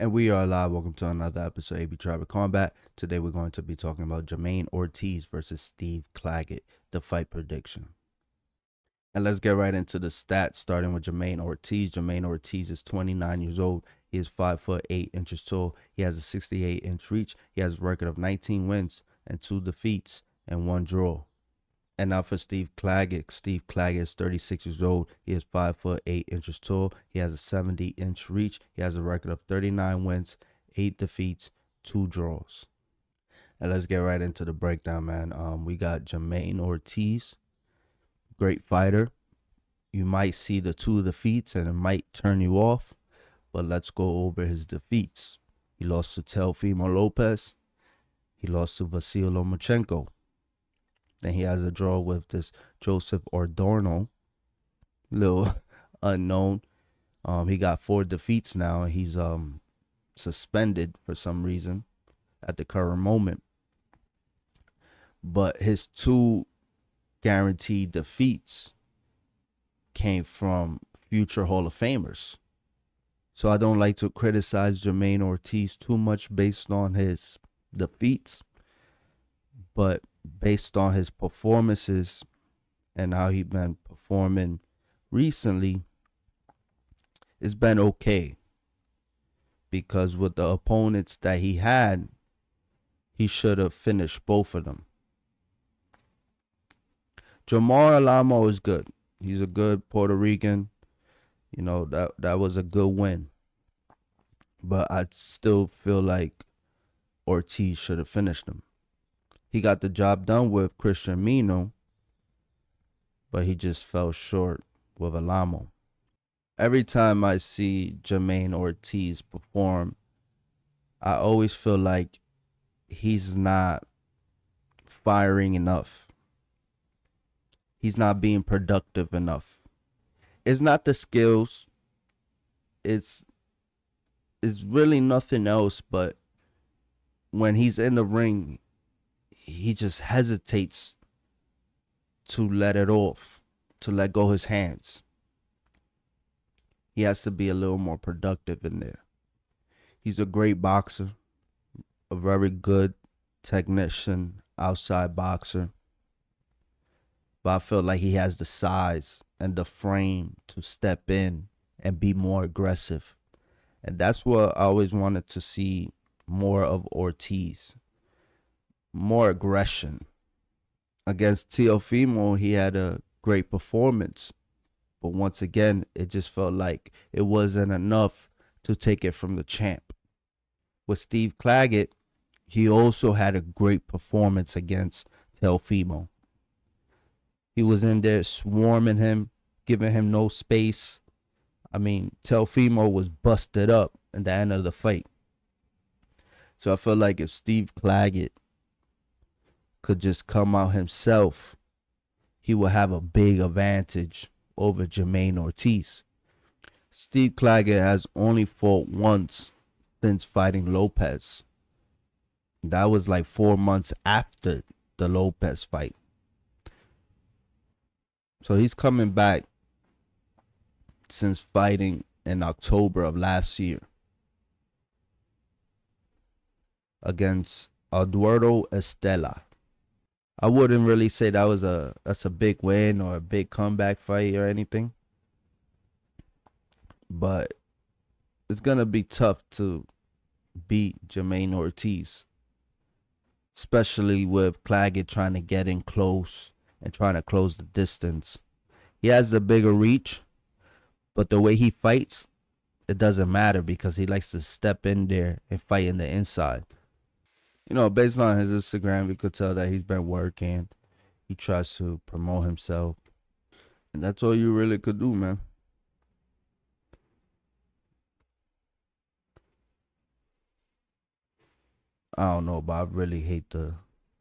And we are live. Welcome to another episode of AB Tribal Combat. Today we're going to be talking about Jamaine Ortiz versus Steve Claggett, the fight prediction. And let's get right into the stats, starting with Jamaine Ortiz. Jamaine Ortiz is 29 years old. He is 5'8" tall. He has a 68-inch reach. He has a record of 19 wins and 2 defeats and 1 draw. And now for Steve Claggett. Steve Claggett is 36 years old. He is 5'8" tall. He has a 70-inch reach. He has a record of 39 wins, 8 defeats, 2 draws. And let's get right into the breakdown, man. We got Jamaine Ortiz, great fighter. You might see the 2 defeats and it might turn you off, but let's go over his defeats. He lost to Teofimo Lopez. He lost to Vasily Lomachenko. Then he has a draw with this Joseph Ordorno, little unknown. He got 4 defeats now, and he's suspended for some reason at the current moment. But his 2 guaranteed defeats came from future Hall of Famers. So I don't like to criticize Jamaine Ortiz too much based on his defeats, but based on his performances and how he's been performing recently, it's been okay. Because with the opponents that he had, he should have finished both of them. Jamar Alamo is good. He's a good Puerto Rican. You know, that was a good win. But I still feel like Ortiz should have finished him. He got the job done with Christian Mino, but he just fell short with Alamo. Every time I see Jamaine Ortiz perform, I always feel like he's not firing enough. He's not being productive enough. It's not the skills. It's really nothing else, but when he's in the ring, he just hesitates to let it off, to let go his hands. He has to be a little more productive in there. He's a great boxer, a very good technician, outside boxer. But I feel like he has the size and the frame to step in and be more aggressive. And that's what I always wanted to see more of Ortiz. More aggression. Against Teofimo, he had a great performance. But once again, it just felt like it wasn't enough to take it from the champ. With Steve Claggett, he also had a great performance against Teofimo. He was in there swarming him, giving him no space. I mean, Teofimo was busted up at the end of the fight. So I feel like if Steve Claggett could just come out himself, he would have a big advantage over Jamaine Ortiz. Steve Claggett has only fought once since fighting Lopez. That was like 4 months after the Lopez fight. So he's coming back since fighting in October of last year against Eduardo Estela. I wouldn't really say that's a big win or a big comeback fight or anything. But it's going to be tough to beat Jamaine Ortiz. Especially with Claggett trying to get in close and trying to close the distance. He has the bigger reach, but the way he fights, it doesn't matter because he likes to step in there and fight in the inside. You know, based on his Instagram, we could tell that he's been working. He tries to promote himself. And that's all you really could do, man. I don't know, but I really hate the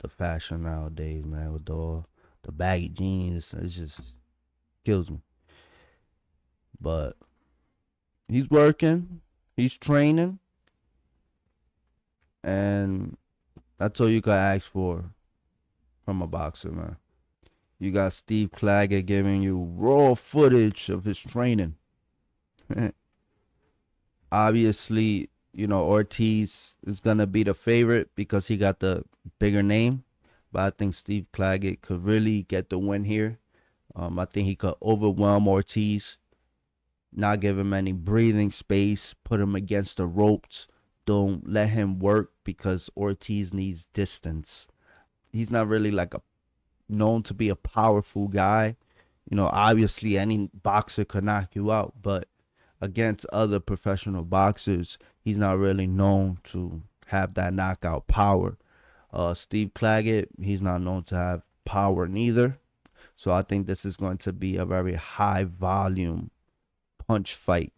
fashion nowadays, man, with all the baggy jeans. It just kills me. But he's working. He's training. And that's all you can ask for from a boxer, man. You got Steve Claggett giving you raw footage of his training. Obviously, Ortiz is gonna be the favorite because he got the bigger name. But I think Steve Claggett could really get the win here. I think he could overwhelm Ortiz, not give him any breathing space, put him against the ropes. Don't let him work because Ortiz needs distance. He's not really like a known to be a powerful guy. Obviously any boxer could knock you out, but against other professional boxers, he's not really known to have that knockout power. Steve Claggett, he's not known to have power neither. So I think this is going to be a very high volume punch fight.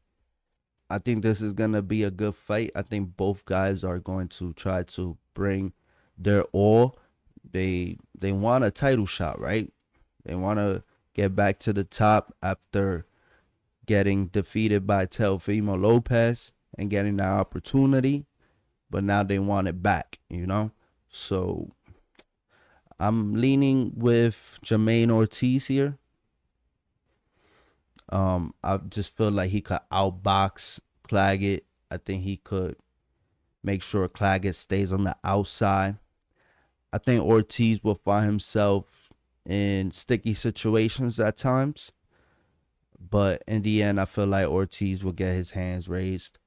I think this is going to be a good fight. I think both guys are going to try to bring their all. They want a title shot, right? They want to get back to the top after getting defeated by Teofimo Lopez and getting that opportunity. But now they want it back, So I'm leaning with Jamaine Ortiz here. I just feel like he could outbox Claggett. I think he could make sure Claggett stays on the outside. I think Ortiz will find himself in sticky situations at times. But in the end, I feel like Ortiz will get his hands raised.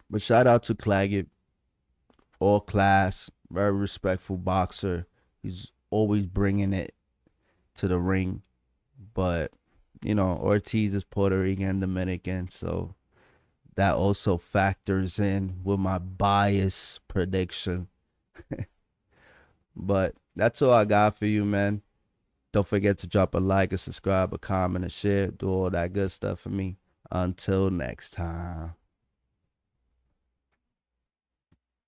But shout out to Claggett. All class, very respectful boxer. He's always bringing it to the ring. But, Ortiz is Puerto Rican, Dominican. So that also factors in with my bias prediction. But that's all I got for you, man. Don't forget to drop a like, a subscribe, a comment, a share. Do all that good stuff for me. Until next time.